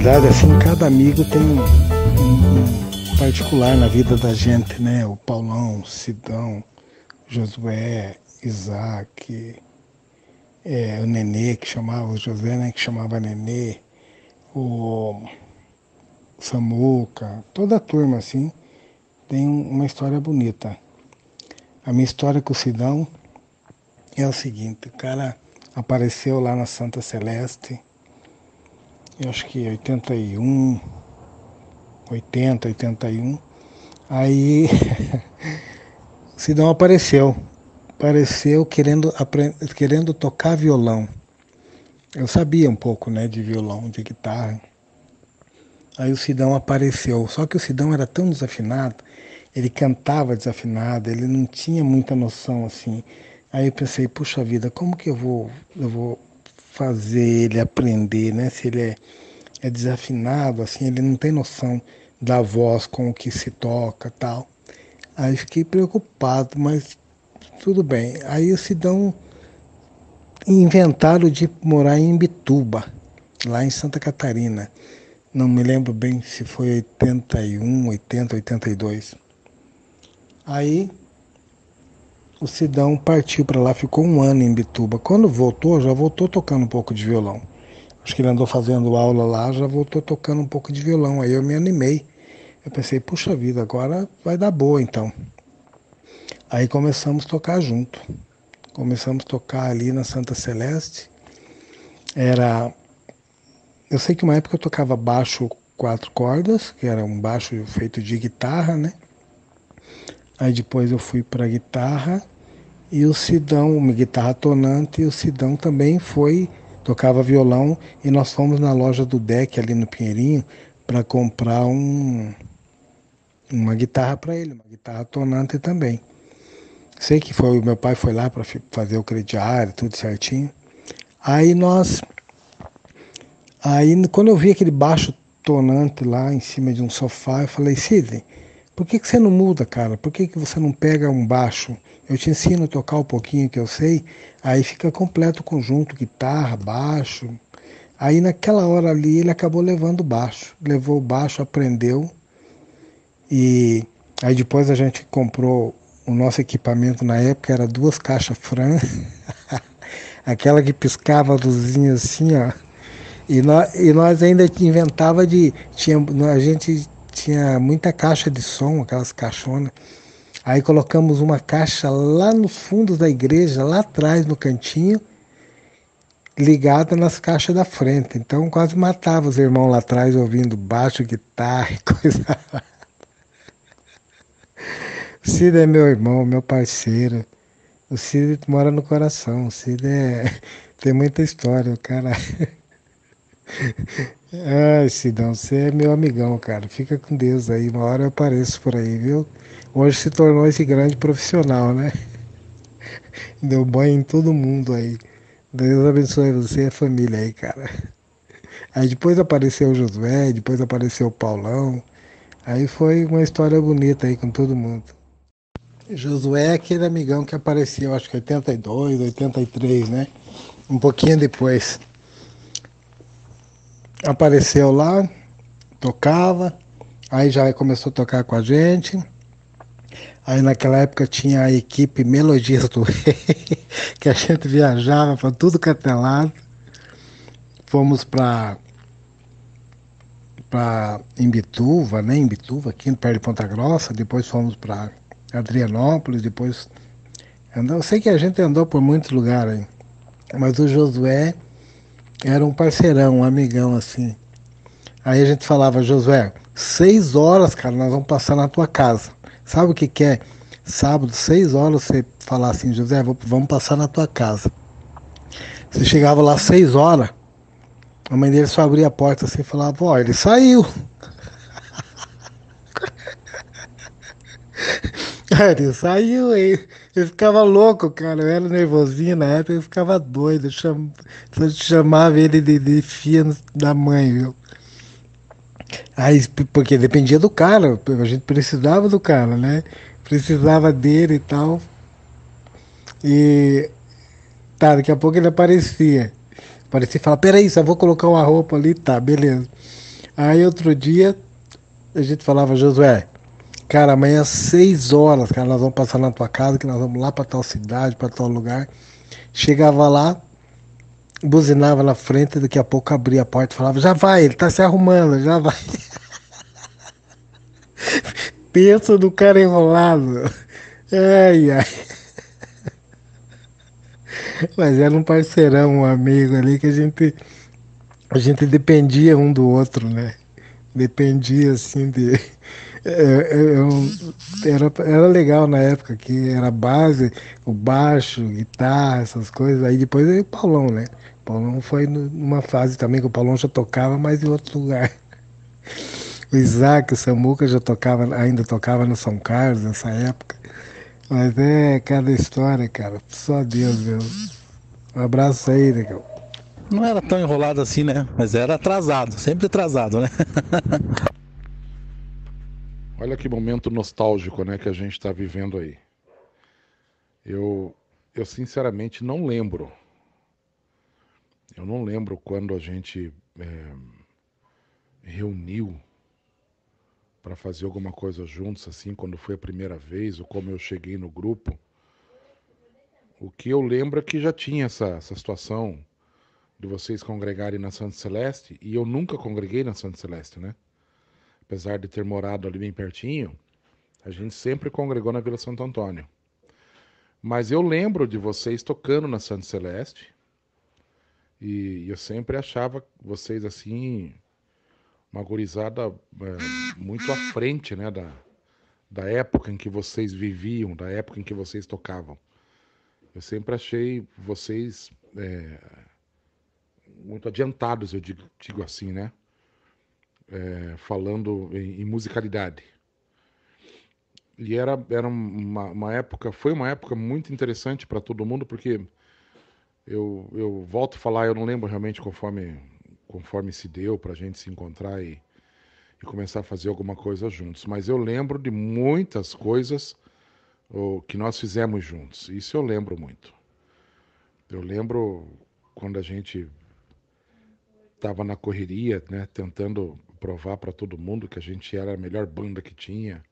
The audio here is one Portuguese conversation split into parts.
verdade, assim, cada amigo tem um particular na vida da gente, né? O Paulão, o Sidão, Josué, Isaac, o Nenê, que chamava o José, né? Que chamava Nenê, o Samuca, toda a turma, assim, tem uma história bonita. A minha história com o Sidão é o seguinte: o cara apareceu lá na Santa Celeste, eu acho que 81, 80, 81. Aí o Sidão apareceu querendo tocar violão. Eu sabia um pouco, né, de violão, de guitarra. Aí o Sidão apareceu, só que o Sidão era tão desafinado, ele cantava desafinado, ele não tinha muita noção assim. Aí eu pensei, puxa vida, como que eu vou fazer ele aprender, né? Se ele é desafinado, assim, ele não tem noção da voz com o que se toca, tal. Aí fiquei preocupado, mas tudo bem. Aí o Sidão inventaram de morar em Imbituba, lá em Santa Catarina. Não me lembro bem se foi 81, 80, 82. Aí o Sidão partiu para lá, ficou um ano em Imbituba. Quando voltou, já voltou tocando um pouco de violão. Acho que ele andou fazendo aula lá, já voltou tocando um pouco de violão. Aí eu me animei. Eu pensei, puxa vida, agora vai dar boa então. Aí começamos a tocar junto. Começamos a tocar ali na Santa Celeste. Eu sei que uma época eu tocava baixo 4 cordas, que era um baixo feito de guitarra, né? Aí depois eu fui para guitarra e o Sidão, uma guitarra tonante, e o Sidão também tocava violão, e nós fomos na loja do Deck ali no Pinheirinho para comprar uma guitarra para ele, uma guitarra tonante também. Sei que meu pai foi lá para fazer o crediário, tudo certinho. Aí quando eu vi aquele baixo tonante lá em cima de um sofá, eu falei, Sidney, por que você não muda, cara? Por que você não pega um baixo? Eu te ensino a tocar um pouquinho que eu sei, aí fica completo o conjunto, guitarra, baixo. Aí naquela hora ali ele acabou levando o baixo. Levou o baixo, aprendeu. E aí depois a gente comprou o nosso equipamento na época, era 2 caixas Fran, aquela que piscava a luzinha assim, ó. E nós ainda inventava a gente tinha muita caixa de som, aquelas caixonas. Aí colocamos uma caixa lá no fundo da igreja, lá atrás no cantinho, ligada nas caixas da frente. Então quase matava os irmãos lá atrás ouvindo baixo, guitarra e coisa. O Cid é meu irmão, meu parceiro. O Cid mora no coração. O Cid tem muita história, o cara. Ai, Sidão, você é meu amigão, cara. Fica com Deus aí. Uma hora eu apareço por aí, viu? Hoje se tornou esse grande profissional, né? Deu banho em todo mundo aí. Deus abençoe você e a família aí, cara. Aí depois apareceu o Josué, depois apareceu o Paulão. Aí foi uma história bonita aí com todo mundo. Josué é aquele amigão que apareceu, acho que 82, 83, né? Um pouquinho depois. Apareceu lá, tocava, aí já começou a tocar com a gente. Aí naquela época tinha a equipe Melodias do Rei, que a gente viajava para tudo quanto é lado. Fomos para Imbituva, né? Imbituva, aqui perto de Ponta Grossa. Depois fomos para Adrianópolis. Depois eu sei que a gente andou por muitos lugares aí. Mas o Josué era um parceirão, um amigão assim. Aí a gente falava, Josué, 6 horas, cara, nós vamos passar na tua casa. Sabe o que que é? Sábado, 6 horas, você falar assim, José, vamos passar na tua casa. Você chegava lá 6 horas, a mãe dele só abria a porta assim e falava, ó, ele saiu. Ele saiu, ele ficava louco, cara. Eu era nervosinho na época, eu ficava doido. Eu chamava ele de filha da mãe, viu? Aí, porque dependia do cara, a gente precisava do cara, né? Precisava dele e tal. E tá, daqui a pouco ele aparecia. Aparecia e falava, peraí, só vou colocar uma roupa ali, tá, beleza. Aí outro dia a gente falava, Josué, cara, amanhã às 6 horas, cara, nós vamos passar na tua casa, que nós vamos lá pra tal cidade, pra tal lugar. Chegava lá, buzinava na frente, daqui a pouco abria a porta e falava, já vai, ele tá se arrumando, já vai. Pensa do cara enrolado. Ai, ai. Mas era um parceirão, um amigo ali que a gente dependia um do outro, né? Dependia assim de. Era legal na época que era base, o baixo, guitarra, essas coisas. Aí depois veio o Paulão, né? O Paulão foi numa fase também que o Paulão já tocava, mas em outro lugar. O Isaac, o Samuca já tocava, ainda tocava no São Carlos nessa época. Mas é cada história, cara. Só Deus mesmo. Um abraço aí, legal. Não era tão enrolado assim, né? Mas era atrasado, sempre atrasado, né? Olha que momento nostálgico, né, que a gente está vivendo aí. Eu, eu sinceramente não lembro. Eu não lembro quando a gente reuniu para fazer alguma coisa juntos, assim, quando foi a primeira vez, ou como eu cheguei no grupo. O que eu lembro é que já tinha essa situação de vocês congregarem na Santa Celeste, e eu nunca congreguei na Santa Celeste, né? Apesar de ter morado ali bem pertinho, a gente sempre congregou na Vila Santo Antônio. Mas eu lembro de vocês tocando na Santa Celeste, e eu sempre achava vocês assim, uma gurizada muito à frente, né, da época em que vocês viviam, da época em que vocês tocavam. Eu sempre achei vocês muito adiantados, eu digo assim, né? Falando em musicalidade. E era uma época, foi uma época muito interessante para todo mundo, porque eu volto a falar, eu não lembro realmente conforme se deu para a gente se encontrar e começar a fazer alguma coisa juntos. Mas eu lembro de muitas coisas que nós fizemos juntos. Isso eu lembro muito. Eu lembro quando a gente estava na correria, né, tentando provar para todo mundo que a gente era a melhor banda que tinha.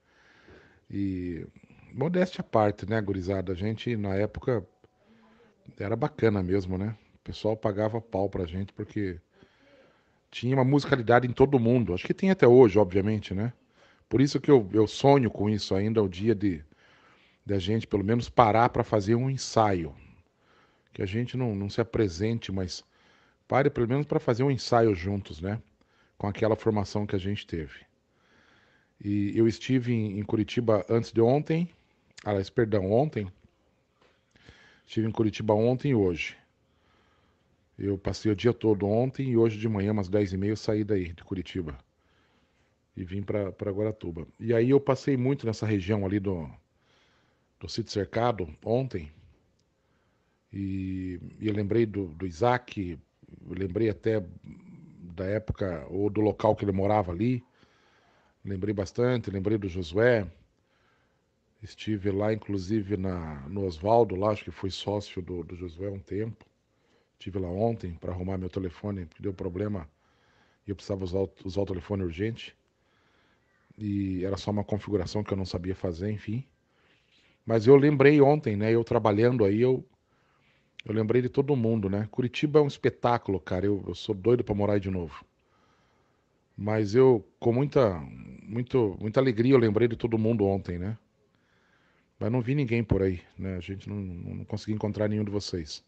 E modéstia à parte, né, gurizada? A gente, na época, era bacana mesmo, né? O pessoal pagava pau pra gente porque tinha uma musicalidade em todo mundo. Acho que tem até hoje, obviamente, né? Por isso que eu sonho com isso ainda, o dia de a gente pelo menos parar para fazer um ensaio. Que a gente não se apresente, mas pare pelo menos para fazer um ensaio juntos, né? Com aquela formação que a gente teve. E eu estive em Curitiba antes de ontem, aliás, perdão, ontem. Estive em Curitiba ontem e hoje. Eu passei o dia todo ontem e hoje de manhã, umas 10h30, eu saí daí, de Curitiba. E vim para Guaratuba. E aí eu passei muito nessa região ali do Sítio Cercado ontem. E eu lembrei do Isaac, eu lembrei até da época ou do local que ele morava ali. Lembrei bastante, lembrei do Josué. Estive lá, inclusive, no Oswaldo, lá, acho que fui sócio do Josué um tempo. Estive lá ontem para arrumar meu telefone, que deu problema e eu precisava usar o telefone urgente. E era só uma configuração que eu não sabia fazer, enfim. Mas eu lembrei ontem, né? Eu trabalhando aí, eu lembrei de todo mundo, né? Curitiba é um espetáculo, cara. Eu sou doido para morar aí de novo. Mas eu, com muita alegria, eu lembrei de todo mundo ontem, né? Mas não vi ninguém por aí, né? A gente não consegui encontrar nenhum de vocês.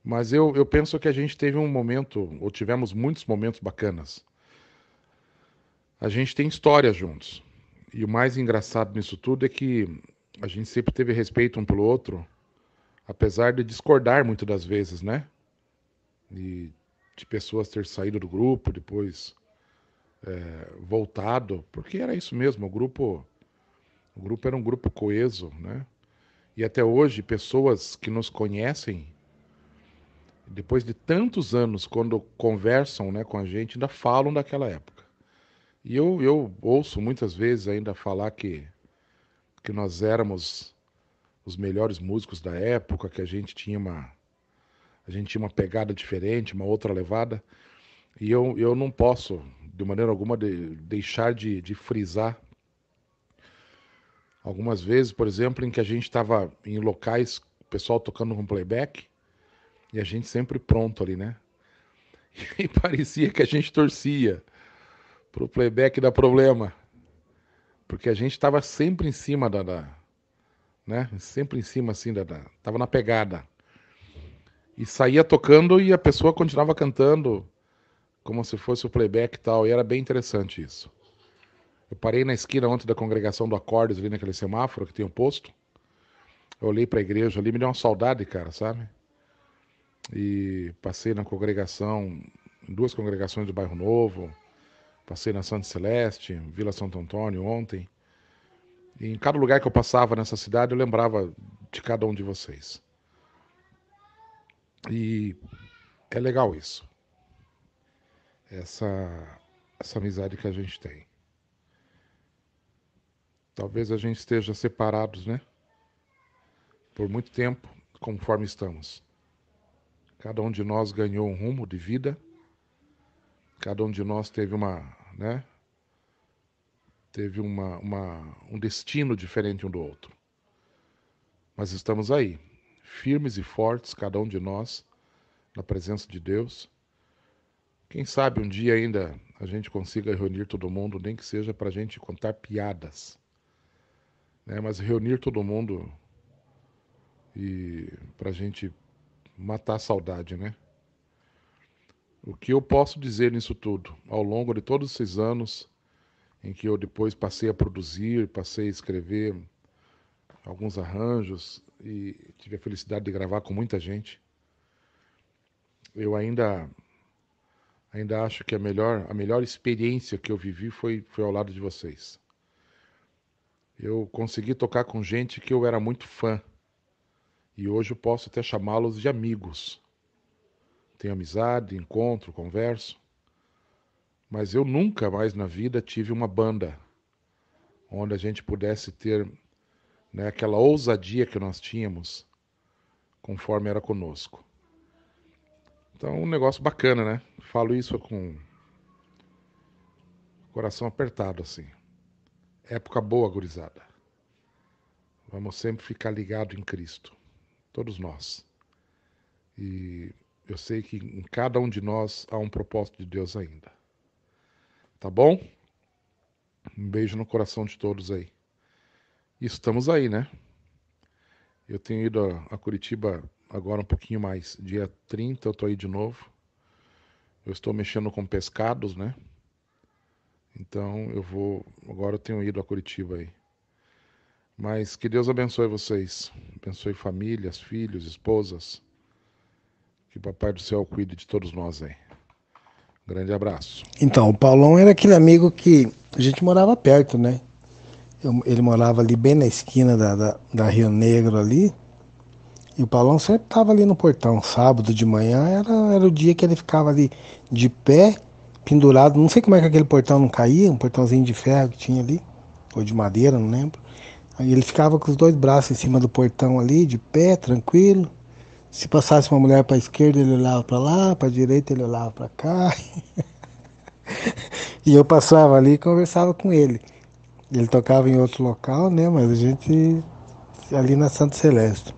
Mas eu penso que a gente teve um momento, ou tivemos muitos momentos bacanas. A gente tem história juntos. E o mais engraçado nisso tudo é que a gente sempre teve respeito um pelo outro, apesar de discordar muitas das vezes, né? E de pessoas ter saído do grupo, depois voltado, porque era isso mesmo, o grupo era um grupo coeso, né? E até hoje, pessoas que nos conhecem, depois de tantos anos, quando conversam, né, com a gente, ainda falam daquela época. E eu ouço muitas vezes ainda falar que nós éramos os melhores músicos da época, que a gente tinha uma pegada diferente, uma outra levada. E eu não posso, de maneira alguma, deixar de frisar algumas vezes, por exemplo, em que a gente estava em locais, o pessoal tocando com playback, e a gente sempre pronto ali, né? E parecia que a gente torcia pro playback dar problema, porque a gente estava sempre em cima né? Sempre em cima, assim, tava na pegada. E saía tocando e a pessoa continuava cantando como se fosse o playback e tal, e era bem interessante isso. Eu parei na esquina ontem da congregação do Acordes, ali naquele semáforo que tem o posto. Eu olhei pra igreja ali, me deu uma saudade, cara, sabe? E passei na congregação, em duas congregações do Bairro Novo, passei na Santa Celeste, Vila Santo Antônio ontem. E em cada lugar que eu passava nessa cidade, eu lembrava de cada um de vocês. E é legal isso. Essa amizade que a gente tem. Talvez a gente esteja separados, né? Por muito tempo, conforme estamos. Cada um de nós ganhou um rumo de vida. Cada um de nós teve né? Teve um destino diferente um do outro. Mas estamos aí, firmes e fortes, cada um de nós, na presença de Deus. Quem sabe um dia ainda a gente consiga reunir todo mundo, nem que seja para a gente contar piadas, né? Mas reunir todo mundo e para a gente matar a saudade, né? O que eu posso dizer nisso tudo, ao longo de todos esses anos em que eu depois passei a produzir, passei a escrever alguns arranjos e tive a felicidade de gravar com muita gente, eu ainda acho que a melhor experiência que eu vivi foi ao lado de vocês. Eu consegui tocar com gente que eu era muito fã e hoje eu posso até chamá-los de amigos. Tenho amizade, encontro, converso, mas eu nunca mais na vida tive uma banda onde a gente pudesse ter, né, aquela ousadia que nós tínhamos conforme era conosco. Então, um negócio bacana, né? Falo isso com o coração apertado, assim. Época boa, gurizada. Vamos sempre ficar ligado em Cristo. Todos nós. E eu sei que em cada um de nós há um propósito de Deus ainda. Tá bom? Um beijo no coração de todos aí. E estamos aí, né? Eu tenho ido a Curitiba agora um pouquinho mais. Dia 30 eu tô aí de novo. Eu estou mexendo com pescados, né? Então agora eu tenho ido a Curitiba aí. Mas que Deus abençoe vocês. Abençoe famílias, filhos, esposas. Que o Papai do Céu cuide de todos nós aí. Grande abraço. Então, o Paulão era aquele amigo que a gente morava perto, né? Ele morava ali bem na esquina da Rio Negro ali. E o Paulão sempre estava ali no portão. Sábado de manhã era o dia que ele ficava ali de pé, pendurado. Não sei como é que aquele portão não caía, um portãozinho de ferro que tinha ali, ou de madeira, não lembro. Aí ele ficava com os dois braços em cima do portão ali, de pé, tranquilo. Se passasse uma mulher para a esquerda, ele olhava para lá, para a direita, ele olhava para cá. E eu passava ali e conversava com ele. Ele tocava em outro local, né? Mas a gente ali na Santa Celeste.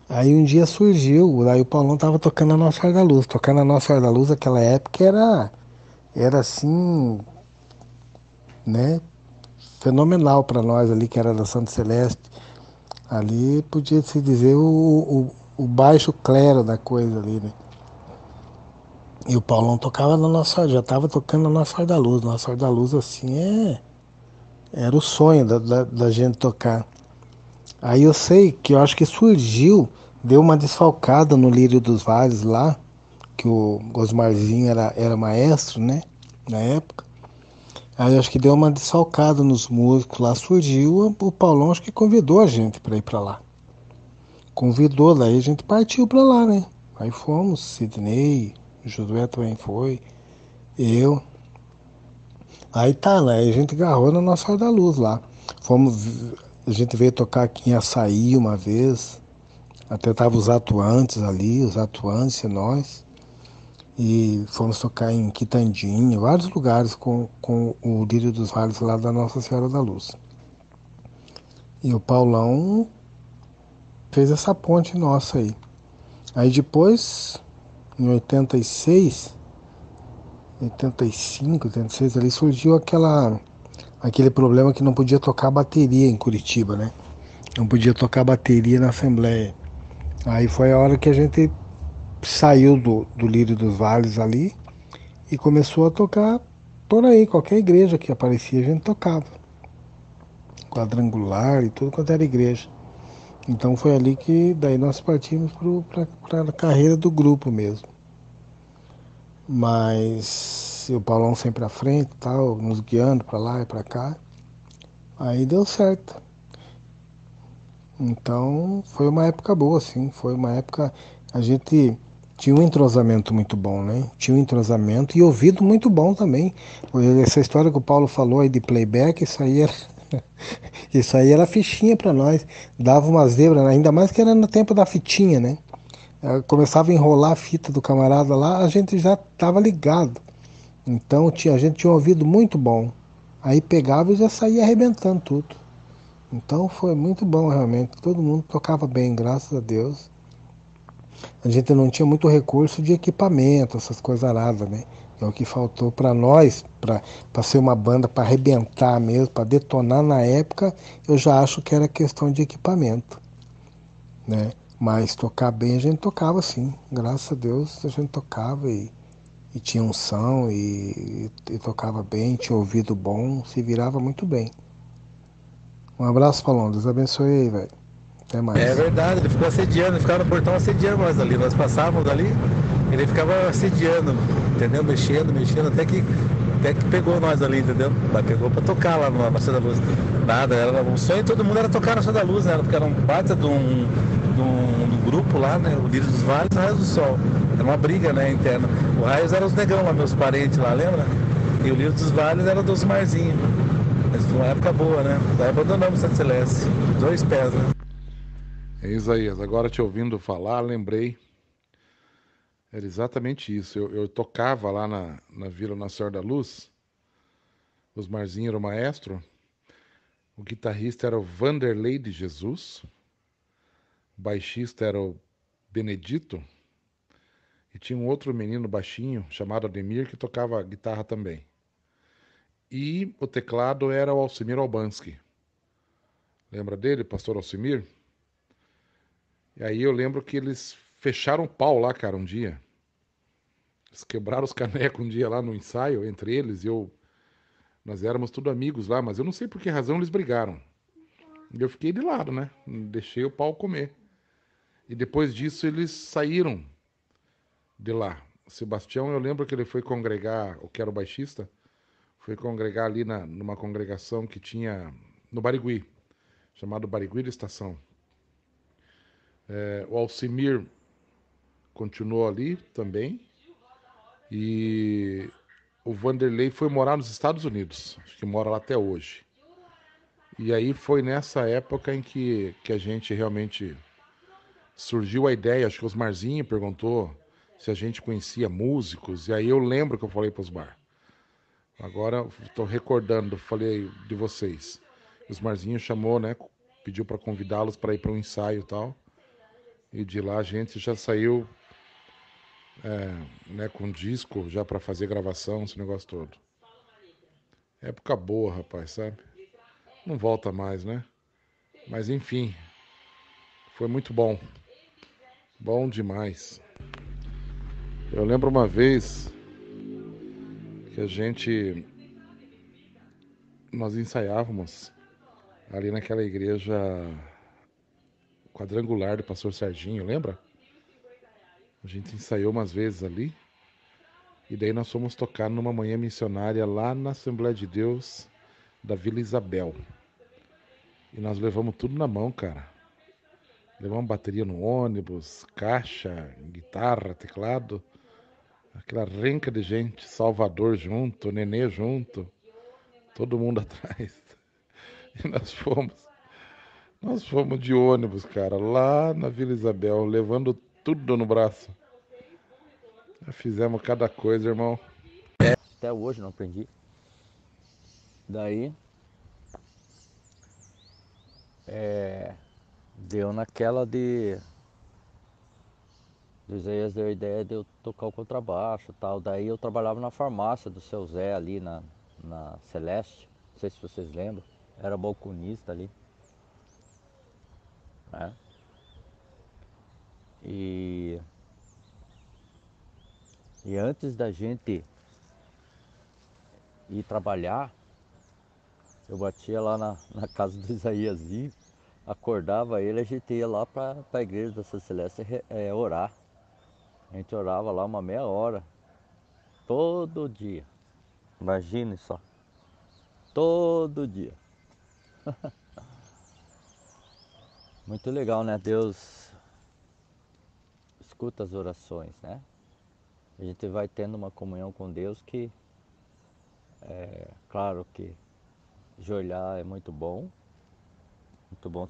Aí um dia surgiu, aí o Paulão tava tocando a Nossa Senhora da Luz. Tocando a Nossa Senhora da Luz naquela época era assim, né? Fenomenal para nós ali que era da Santa Celeste. Ali podia se dizer o baixo clero da coisa ali, né? E o Paulão tocava na nossa, já tava tocando na Nossa Senhora da Luz. Nossa Senhora da Luz assim era o sonho da gente tocar. Aí eu sei que eu acho que surgiu, deu uma desfalcada no Lírio dos Vales lá, que o Osmarzinho era maestro, né? Na época. Aí eu acho que deu uma desfalcada nos músicos lá, surgiu, o Paulão acho que convidou a gente para ir para lá. Convidou, daí a gente partiu para lá, né? Aí fomos, Sidney, Josué também foi, eu. Aí tá, né? Aí a gente agarrou na Nossa Senhora da Luz lá. A gente veio tocar aqui em Açaí uma vez. Até tava os atuantes ali, os atuantes e nós. E fomos tocar em Quitandinha, vários lugares com o Lírio dos Vales lá da Nossa Senhora da Luz. E o Paulão fez essa ponte nossa aí. Aí depois, em 86, 85, 86, ali surgiu aquele problema que não podia tocar bateria em Curitiba, né? Não podia tocar bateria na Assembleia. Aí foi a hora que a gente saiu do Lírio dos Vales ali e começou a tocar por aí, qualquer igreja que aparecia a gente tocava. Quadrangular e tudo quanto era igreja. Então foi ali que daí nós partimos para a carreira do grupo mesmo. Mas o Paulão sempre à frente, tal, nos guiando para lá e para cá. Aí deu certo. Então foi uma época boa, assim. Foi uma época. A gente tinha um entrosamento muito bom, né? Tinha um entrosamento e ouvido muito bom também. Essa história que o Paulo falou aí de playback, isso aí era fichinha para nós. Dava uma zebra, né? Ainda mais que era no tempo da fitinha, né? Começava a enrolar a fita do camarada lá, a gente já estava ligado. Então a gente tinha um ouvido muito bom. Aí pegava e já saía arrebentando tudo. Então foi muito bom realmente. Todo mundo tocava bem, graças a Deus. A gente não tinha muito recurso de equipamento, essas coisas aradas, né? É o que faltou para nós, para ser uma banda para arrebentar mesmo, para detonar na época, eu já acho que era questão de equipamento, né? Mas tocar bem a gente tocava sim. Graças a Deus a gente tocava e tinha unção e tocava bem, tinha ouvido bom, se virava muito bem. Um abraço, Palão. Deus abençoe aí, velho. Até É mais. verdade, ele ficou assediando, ele ficava no portão assediando nós ali. Nós passávamos dali, ele ficava assediando, entendeu? Mexendo, até que pegou nós ali, entendeu? Mas pegou pra tocar lá na Cidade da Luz. Nada, o sonho de todo mundo era tocar na Cidade da Luz, né? Porque era um baita de um grupo lá, né? O Lírio dos Vales e o Raios do Sol. Era uma briga, né, interna. O Raios era os negão lá, meus parentes lá, lembra? E o Lírio dos Vales era dos Marzinhos. Mas foi uma época boa, né? Daí abandonamos Santa Celeste. Dois pés, né? É, Isaías, agora te ouvindo falar, lembrei. Era exatamente isso. Eu tocava lá na Vila Nossa Senhora da Luz. Os Marzinho era o maestro. O guitarrista era o Vanderlei de Jesus. O baixista era o Benedito. E tinha um outro menino baixinho, chamado Ademir, que tocava guitarra também. E o teclado era o Alcimir Albanski. Lembra dele, pastor Alcimir? E aí eu lembro que eles fecharam o pau lá, cara, um dia. Eles quebraram os canecos um dia lá no ensaio, entre eles, e eu. Nós éramos tudo amigos lá, mas eu não sei por que razão eles brigaram. E eu fiquei de lado, né? Deixei o pau comer. E depois disso eles saíram de lá. O Sebastião, eu lembro que ele foi congregar, o que era o baixista, foi congregar ali numa congregação que tinha no Barigui, chamado Barigui da Estação. O Alcimir continuou ali também. E o Vanderlei foi morar nos Estados Unidos, acho que mora lá até hoje. E aí foi nessa época em que a gente realmente surgiu a ideia, acho que o Osmarzinho perguntou se a gente conhecia músicos, e aí eu lembro que eu falei para os bar. Agora estou recordando, falei de vocês. O Osmarzinho chamou, né, pediu para convidá-los para ir para um ensaio e tal. E de lá a gente já saiu, né, com disco já para fazer gravação, esse negócio todo. Época boa, rapaz, sabe? Não volta mais, né? Mas enfim, foi muito bom. Bom demais. Eu lembro uma vez que nós ensaiávamos ali naquela igreja quadrangular do pastor Serginho, lembra? A gente ensaiou umas vezes ali. E daí nós fomos tocar numa manhã missionária lá na Assembleia de Deus da Vila Isabel. E nós levamos tudo na mão, cara. Levamos bateria no ônibus, caixa, guitarra, teclado. Aquela renca de gente, Salvador junto, Nenê junto, todo mundo atrás. E nós fomos de ônibus, cara, lá na Vila Isabel, levando tudo no braço. Já fizemos cada coisa, irmão. Até hoje não aprendi. Daí, deu naquela de... O Isaías deu a ideia de eu tocar o contrabaixo e tal. Daí eu trabalhava na farmácia do seu Zé ali na Celeste. Não sei se vocês lembram. Era balconista ali. Né? E antes da gente ir trabalhar, eu batia lá na casa do Isaíasinho, acordava ele, a gente ia lá para a igreja da Santa Celeste orar. A gente orava lá uma meia hora, todo dia. Imagine só, todo dia. Muito legal, né? Deus escuta as orações, né? A gente vai tendo uma comunhão com Deus que, claro que joelhar é muito bom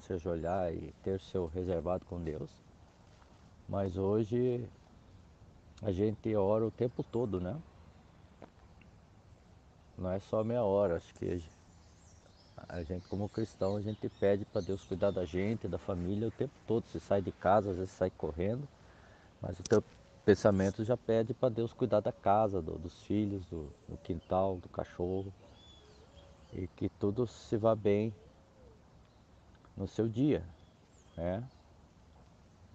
se ajoelhar e ter seu reservado com Deus. Mas hoje a gente ora o tempo todo, né? Não é só meia hora, acho que a gente como cristão, a gente pede para Deus cuidar da gente, da família o tempo todo. Você sai de casa, às vezes sai correndo, mas o teu pensamento já pede para Deus cuidar da casa, dos filhos, do quintal, do cachorro. E que tudo se vá bem no seu dia, né?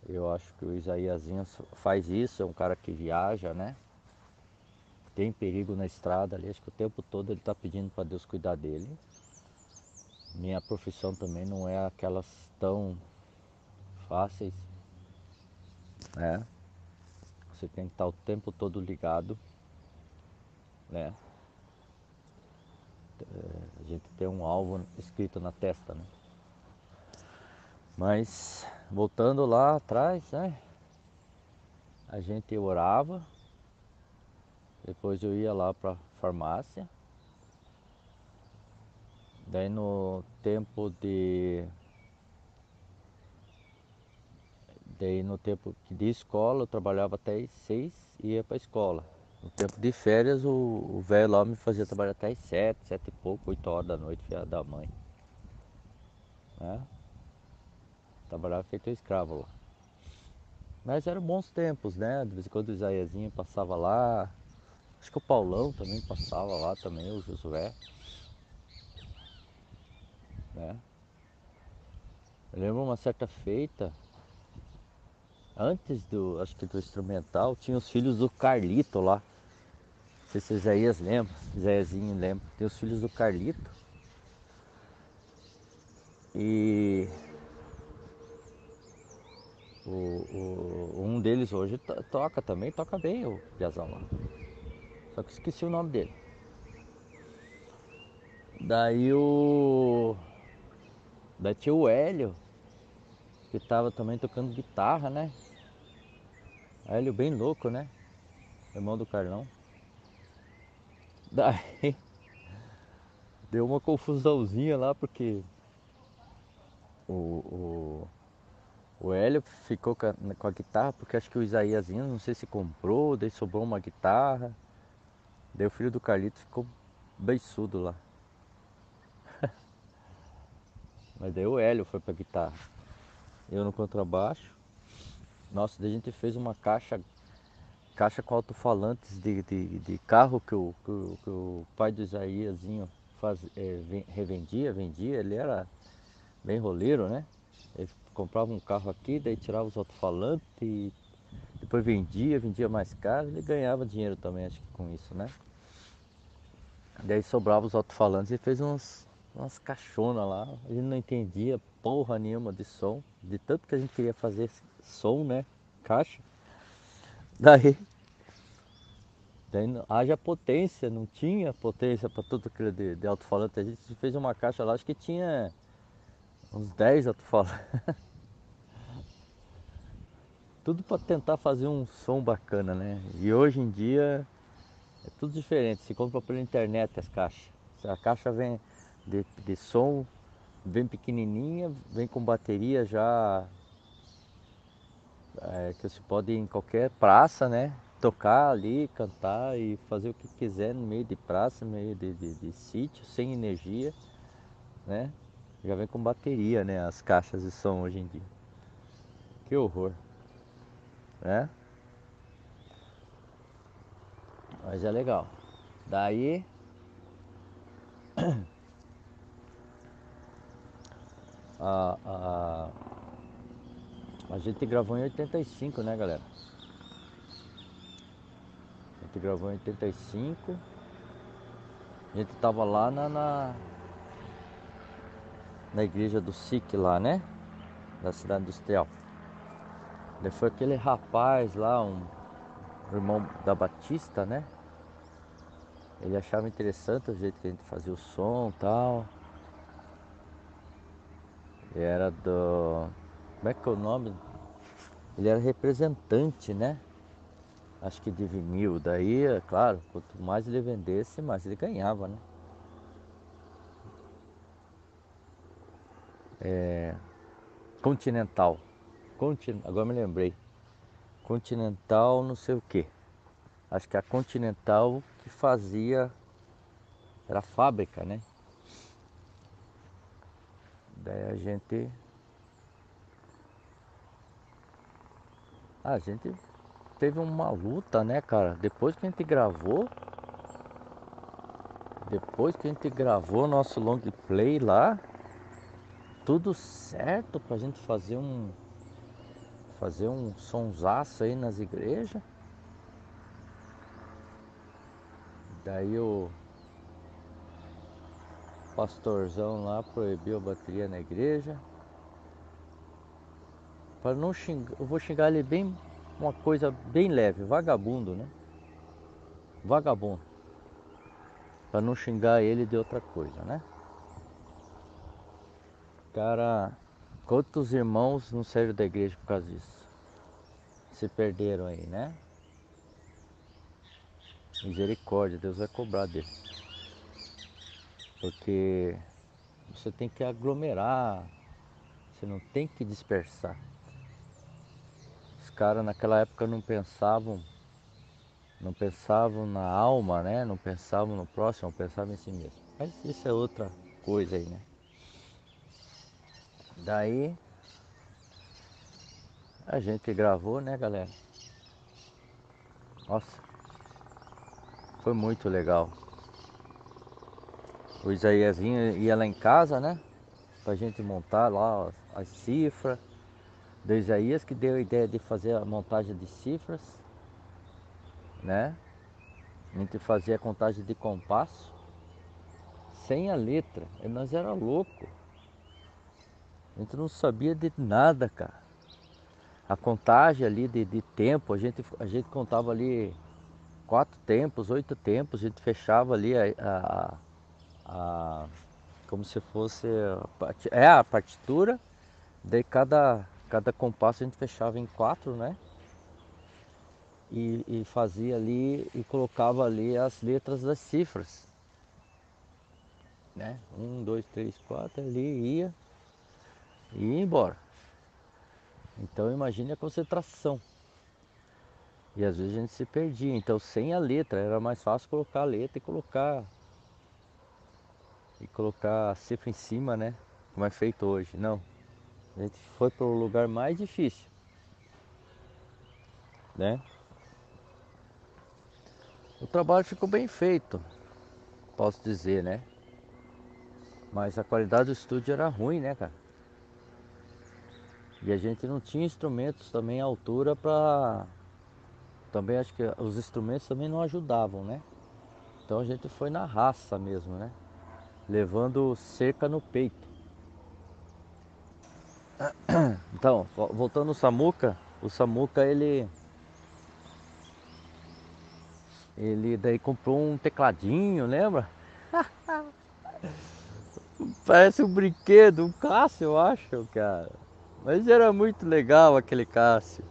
Eu acho que o Isaíasinho faz isso, é um cara que viaja, né? Tem perigo na estrada ali, acho que o tempo todo ele está pedindo para Deus cuidar dele. Minha profissão também não é aquelas tão fáceis, né? Você tem que estar o tempo todo ligado, né? A gente tem um alvo escrito na testa, né? Mas voltando lá atrás, né? A gente orava, depois eu ia lá para a farmácia. Daí no tempo de escola eu trabalhava até às 6 e ia para a escola. No tempo de férias o velho lá me fazia trabalhar até às 7, 7 e pouco, 8 horas da noite, filha da mãe. Né? Trabalhava feito escravo lá. Mas eram bons tempos, né? De vez em quando o Isaiazinho passava lá. Acho que o Paulão também passava lá também, o Josué. Né? Eu lembro uma certa feita, antes acho que do instrumental, tinha os filhos do Carlito lá. Não sei se o Isaías lembra, Isaíasinho lembra. Tem os filhos do Carlito. E um deles hoje toca também, toca bem o Piazão lá. Só que esqueci o nome dele. Daí Daí tinha o Hélio, que tava também tocando guitarra, né? Hélio bem louco, né? Irmão do Carlão. Daí deu uma confusãozinha lá, porque o, o, o Hélio ficou com a guitarra, porque acho que o Isaíasinho, não sei se comprou, daí sobrou uma guitarra. Daí o filho do Carlito ficou beiçudo lá. Mas daí o Hélio foi pra guitarra. Eu no contrabaixo. Nossa, daí a gente fez uma caixa com alto-falantes de carro que o pai do Isaíasinho vendia. Ele era bem roleiro, né? Ele comprava um carro aqui, daí tirava os alto-falantes e depois vendia mais caro. Ele ganhava dinheiro também, acho que com isso, né? Daí sobrava os alto-falantes e fez umas caixonas lá. A gente não entendia porra nenhuma de som, de tanto que a gente queria fazer som, né? Caixa. Daí haja potência, não tinha potência para tudo aquilo de alto-falante. A gente fez uma caixa lá, acho que tinha uns 10 alto-falantes. Tudo para tentar fazer um som bacana, né? E hoje em dia é tudo diferente. Se compra pela internet as caixas. A caixa vem de som, vem pequenininha, vem com bateria já que você pode ir em qualquer praça, né? tocar ali, cantar e fazer o que quiser no meio de praça, no meio de sítio, sem energia, né? Já vem com bateria, né? As caixas de som hoje em dia. Que horror, né? Mas é legal. Daí a, a, a gente gravou em 85, né, galera? A gente gravou em 85. A gente tava lá na igreja do SIC lá, né? Da cidade industrial. Daí foi aquele rapaz lá, um irmão da Batista, né? Ele achava interessante o jeito que a gente fazia o som e tal. Ele era do... Como é que é o nome? Ele era representante, né? Acho que de vinil. Daí, é claro, quanto mais ele vendesse, mais ele ganhava, né? Continental. Agora me lembrei. Continental não sei o que. Acho que a Continental que fazia... Era a fábrica, né? Daí a gente teve uma luta, né, cara? Depois que a gente gravou nosso long play lá, tudo certo pra gente fazer um sonsaço aí nas igrejas. Daí o pastorzão lá proibiu a bateria na igreja. Para não xingar, eu vou xingar ele bem, uma coisa bem leve, vagabundo, né? Vagabundo. Para não xingar ele de outra coisa, né? Cara, quantos irmãos não saíram da igreja por causa disso? Se perderam aí, né? Misericórdia, Deus vai cobrar dele. Porque você tem que aglomerar, você não tem que dispersar. Os caras naquela época não pensavam na alma, né? Não pensavam no próximo, pensavam em si mesmo. Mas isso é outra coisa aí, né? Daí a gente gravou, né, galera? Nossa, foi muito legal. O Isaíasinho ia lá em casa, né? Pra gente montar lá as cifras. Do Isaías que deu a ideia de fazer a montagem de cifras, né? A gente fazia a contagem de compasso sem a letra. E nós era louco. A gente não sabia de nada, cara. A contagem ali de tempo, a gente contava ali 4 tempos, 8 tempos, a gente fechava ali a como se fosse a partitura, daí cada compasso a gente fechava em 4, né? E fazia ali e colocava ali as letras das cifras, né? 1, 2, 3, 4, ali e ia embora. Então imagine a concentração. E às vezes a gente se perdia, então sem a letra era mais fácil colocar a letra e colocar a cifra em cima, né? Como é feito hoje. Não, a gente foi para o lugar mais difícil, né? O trabalho ficou bem feito, posso dizer, né? Mas a qualidade do estúdio era ruim, né, cara? E a gente não tinha instrumentos também à altura para... Também acho que os instrumentos também não ajudavam, né? Então a gente foi na raça mesmo, né? Levando cerca no peito. Então, voltando no Samuca, o Samuca ele daí comprou um tecladinho, lembra? Parece um brinquedo, um Cássio, eu acho, cara. Mas era muito legal aquele Cássio.